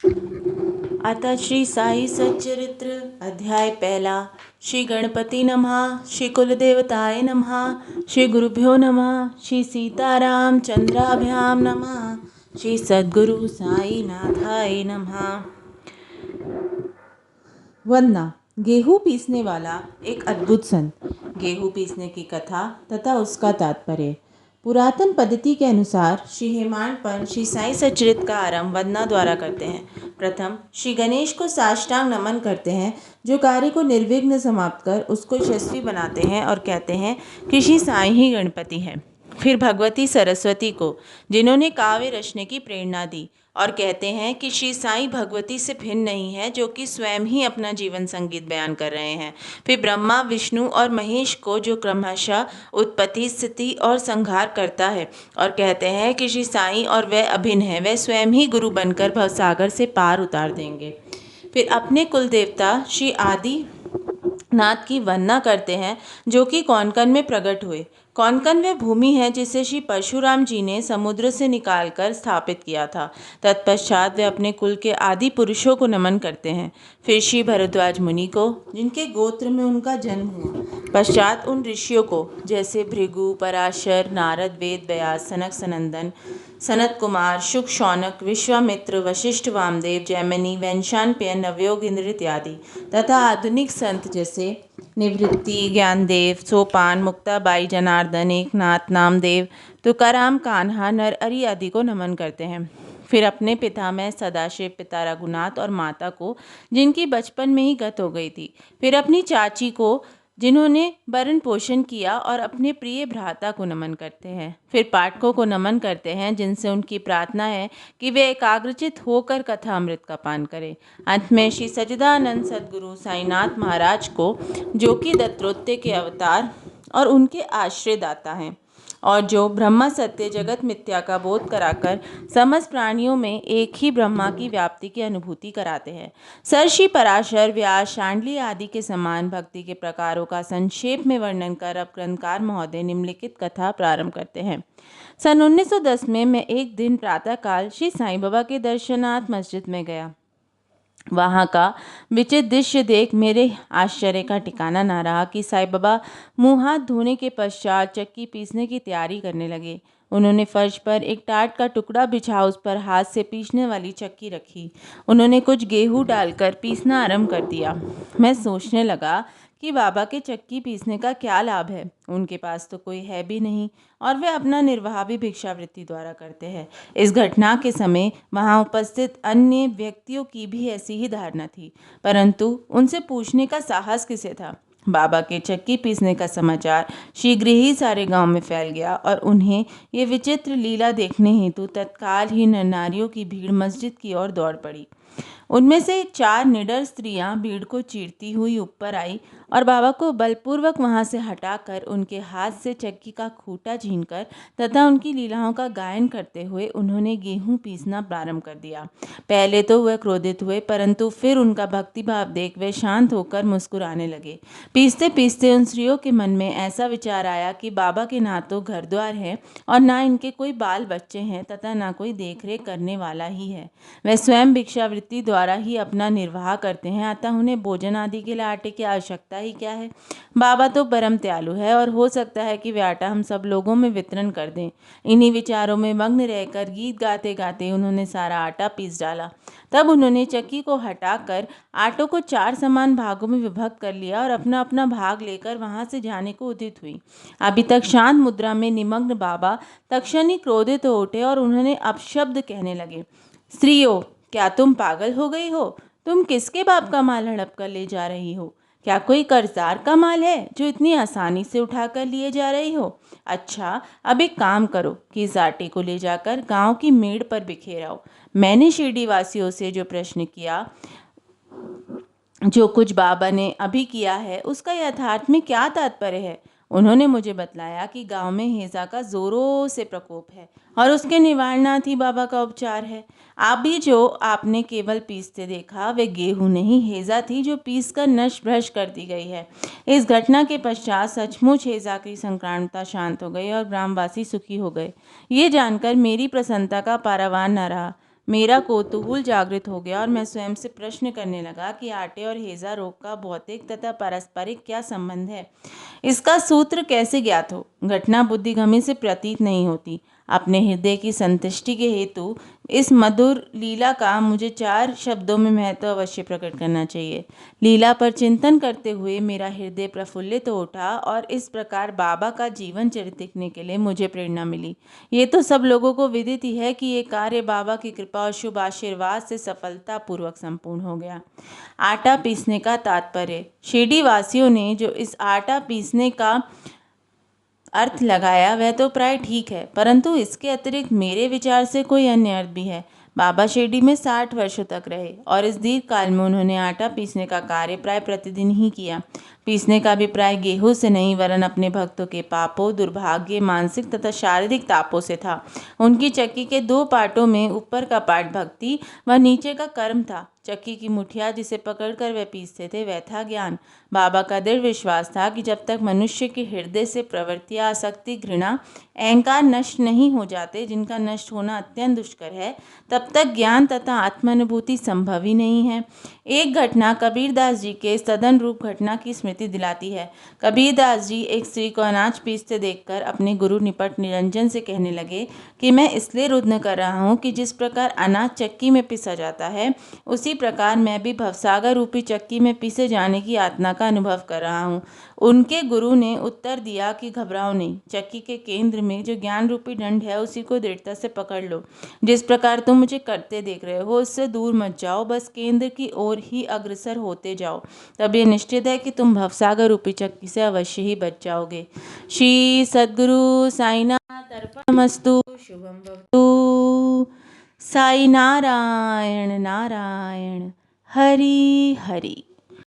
अतः श्री साई सच्चरित्र अध्याय पहला। श्री गणपति नमः, श्री कुलदेवताय नमः, श्री गुरुभ्यो नमः, श्री सीताराम चंद्राभ्याम नमः, श्री सद्गुरु साई नाथाय नमः। वंदना। गेहूं पीसने वाला एक अद्भुत संत। गेहूं पीसने की कथा तथा उसका तात्पर्य। पुरातन पद्धति के अनुसार श्री हेमांड पंत श्री साई सच्चरित्र का आरंभ वंदना द्वारा करते हैं। प्रथम श्री गणेश को साष्टांग नमन करते हैं, जो कार्य को निर्विघ्न समाप्त कर उसको यशस्वी बनाते हैं, और कहते हैं कि श्री साई ही गणपति हैं। फिर भगवती सरस्वती को, जिन्होंने काव्य रचने की प्रेरणा दी, और कहते हैं कि श्री साई भगवती से भिन्न नहीं है, जो कि स्वयं ही अपना जीवन संगीत बयान कर रहे हैं। फिर ब्रह्मा, विष्णु और महेश को, जो क्रमशः उत्पत्ति, स्थिति और संहार करता है, और कहते हैं कि श्री साई और वह अभिन्न है, वह स्वयं ही गुरु बनकर भवसागर से पार उतार देंगे। फिर अपने कुल देवता श्री आदि नाथ की वंदना करते हैं, जो कि कौनकन में प्रकट हुए। कौनकन वह भूमि है जिसे श्री परशुराम जी ने समुद्र से निकालकर स्थापित किया था। तत्पश्चात वे अपने कुल के आदि पुरुषों को नमन करते हैं। फिर श्री भरद्वाज मुनि को, जिनके गोत्र में उनका जन्म हुआ। पश्चात उन ऋषियों को, जैसे भृगु, पराशर, नारद, वेद व्यास, सनक सनंदन, सनत कुमार, शुक, शौनक, विश्वामित्र, वशिष्ठ, वामदेव, जैमिनी, वैनशानप्य, नवयोग, इंद्र इत्यादि, तथा आधुनिक संत जैसे निवृत्ति, ज्ञानदेव, सोपान, मुक्ताबाई, जनार्दन, एकनाथ, नामदेव, तुकाराम, कान्हा, नरहरि आदि को नमन करते हैं। फिर अपने पितामह सदाशिव, पिता रघुनाथ और माता को, जिनकी बचपन में ही गत हो गई थी। फिर अपनी चाची को, जिन्होंने भरण पोषण किया, और अपने प्रिय भ्राता को नमन करते हैं। फिर पाठकों को नमन करते हैं, जिनसे उनकी प्रार्थना है कि वे एकाग्रचित होकर कथा अमृत का पान करें। अंत में श्री सच्चिदानंद सद्गुरु साईनाथ महाराज को, जो कि दत्तोत्य के अवतार और उनके आश्रय दाता हैं, और जो ब्रह्मा सत्य जगत मिथ्या का बोध कराकर समस्त प्राणियों में एक ही ब्रह्मा की व्याप्ति की अनुभूति कराते हैं। श्री पराशर, व्यास, शांडली आदि के समान भक्ति के प्रकारों का संक्षेप में वर्णन कर अब ग्रंथकार महोदय निम्नलिखित कथा प्रारंभ करते हैं। सन 1910 में मैं एक दिन प्रातःकाल श्री साईं बाबा के दर्शनार्थ मस्जिद में गया। वहाँ का विचित्र दृश्य देख मेरे आश्चर्य का ठिकाना न रहा कि साईं बाबा मुँह हाथ धोने के पश्चात चक्की पीसने की तैयारी करने लगे। उन्होंने फर्श पर एक टाट का टुकड़ा बिछा उस पर हाथ से पीसने वाली चक्की रखी। उन्होंने कुछ गेहूं डालकर पीसना आरंभ कर दिया। मैं सोचने लगा कि बाबा के चक्की पीसने का क्या लाभ है। उनके पास तो कोई है भी नहीं, और वे अपना निर्वाह भी भिक्षावृत्ति द्वारा करते हैं। इस घटना के समय वहां उपस्थित अन्य व्यक्तियों की भी ऐसी ही धारणा थी, परंतु उनसे पूछने का साहस किसे था। बाबा के चक्की पीसने का समाचार शीघ्र ही सारे गांव में फैल गया, और उन्हें ये विचित्र लीला देखने हेतु तत्काल ही नर नारियों की भीड़ मस्जिद की ओर दौड़ पड़ी। उनमें से 4 निडर स्त्रियां भीड़ को चीरती हुई ऊपर आई, और बाबा को बलपूर्वक वहां से हटाकर उनके हाथ से चक्की का खूंटा छीनकर तथा उनकी लीलाओं का गायन करते हुए उन्होंने गेहूं पीसना प्रारंभ कर दिया। पहले तो वह क्रोधित हुए, परंतु फिर उनका भक्तिभाव देख वे शांत होकर मुस्कुराने लगे। पीसते पीसते उन स्त्रियों के मन में ऐसा विचार आया कि बाबा के ना तो घर द्वार है, और ना इनके कोई बाल बच्चे हैं, तथा ना कोई देखरेख करने वाला ही है। वह स्वयं भिक्षावृत्ति द्वारा ही अपना निर्वाह करते हैं, अतः उन्हें भोजन आदि के लिए आटे की आवश्यकता ही क्या है। बाबा तो परम दयालु है, और हो सकता है कि वे आटा हम सब लोगों में वितरण कर दें। इन्हीं विचारों में मग्न रहकर गीत गाते गाते उन्होंने सारा आटा पीस डाला। तब उन्होंने चक्की को हटाकर आटों को 4 समान भागों में विभक्त कर लिया, और अपना अपना भाग लेकर वहां से जाने को उद्यत हुई। अभी तक शांत मुद्रा में निमग्न बाबा तत्क्षण ही क्रोधित हो उठे, और उन्होंने अपशब्द कहने लगे। स्त्रियों, क्या तुम पागल हो गई हो? तुम किसके बाप का माल हड़प कर ले जा रही हो? क्या कोई कर्जदार का माल है जो इतनी आसानी से उठाकर लिए जा रही हो? अच्छा, अब एक काम करो कि इस आटे को ले जाकर गांव की मेड़ पर बिखेराओ। मैंने शिरडी वासियों से जो प्रश्न किया, जो कुछ बाबा ने अभी किया है, उसका यथार्थ में क्या तात्पर्य है? उन्होंने मुझे बतलाया कि गांव में हेजा का जोरों से प्रकोप है, और उसके निवारणार्थ ही बाबा का उपचार है। अभी जो आपने केवल पीसते देखा, वे गेहूं नहीं, हेजा थी, जो पीस कर नष्ट भ्रष्ट कर दी गई है। इस घटना के पश्चात सचमुच हेजा की संक्रांतता शांत हो गई, और ग्रामवासी सुखी हो गए। ये जानकर मेरी प्रसन्नता का पारावार न रहा। मेरा कौतूहल जागृत हो गया और मैं स्वयं से प्रश्न करने लगा कि आटे और हेजा रोग का भौतिक तथा पारस्परिक क्या संबंध है। इसका सूत्र कैसे ज्ञात हो? घटना बुद्धिगम्य से प्रतीत नहीं होती। अपने हृदय की संतुष्टि के हेतु इस मधुर लीला का मुझे 4 शब्दों में महत्व अवश्य प्रकट करना चाहिए। लीला पर चिंतन करते हुए मेरा हृदय प्रफुल्लित हो उठा और इस प्रकार बाबा का जीवन चरित्र लिखने के लिए मुझे प्रेरणा मिली। ये तो सब लोगों को विदित ही है कि ये कार्य बाबा की कृपा और शुभ आशीर्वाद से सफलतापूर्वक संपूर्ण हो गया। आटा पीसने का तात्पर्य। शिरडी वासियों ने जो इस आटा पीसने का अर्थ लगाया वह तो प्राय ठीक है, परंतु इसके अतिरिक्त मेरे विचार से कोई अन्य अर्थ भी है। बाबा शिरडी में 60 वर्षों तक रहे और इस दीर्घ काल में उन्होंने आटा पीसने का कार्य प्राय प्रतिदिन ही किया। पीसने का अभिप्राय गेहूं से नहीं वरन अपने भक्तों के पापों, दुर्भाग्य, मानसिक तथा शारीरिक तापों से था। उनकी चक्की के 2 पार्टों में ऊपर का पार्ट भक्ति व नीचे का कर्म था। चक्की की मुठिया जिसे पकड़कर वह पीसते थे वह था ज्ञान। बाबा का दृढ़ विश्वास था कि जब तक मनुष्य के हृदय से प्रवृत्तियाँ, आसक्ति, घृणा, अहंकार नष्ट नहीं हो जाते, जिनका नष्ट होना अत्यंत दुष्कर है, तब तक ज्ञान तथा आत्मानुभूति संभव ही नहीं है। एक घटना कबीरदास जी के सदन रूप घटना की स्मृति दिलाती है। कबीरदास जी एक स्त्री को अनाज पीसते देखकर अपने गुरु निपट निरंजन से कहने लगे कि मैं इसलिए रुदन कर रहा हूँ कि जिस प्रकार अनाज चक्की में पिसा जाता है, उसी प्रकार मैं भी भवसागर रूपी चक्की में पीसे जाने की यातना का अनुभव कर रहा हूँ। उनके गुरु ने उत्तर दिया कि घबराओ नहीं, चक्की के केंद्र में जो ज्ञान रूपी दंड है उसी को दृढ़ता से पकड़ लो। जिस प्रकार तुम मुझे करते देख रहे हो उससे दूर मत जाओ, बस केंद्र की ओर ही अग्रसर होते जाओ। तब ये निश्चित है कि तुम भवसागर रूपी चक्की से अवश्य ही बच जाओगे। श्री सद्गुरु साईनाथ अर्पणमस्तु। शुभम भवतु। साई नारायण नारायण। हरि हरि।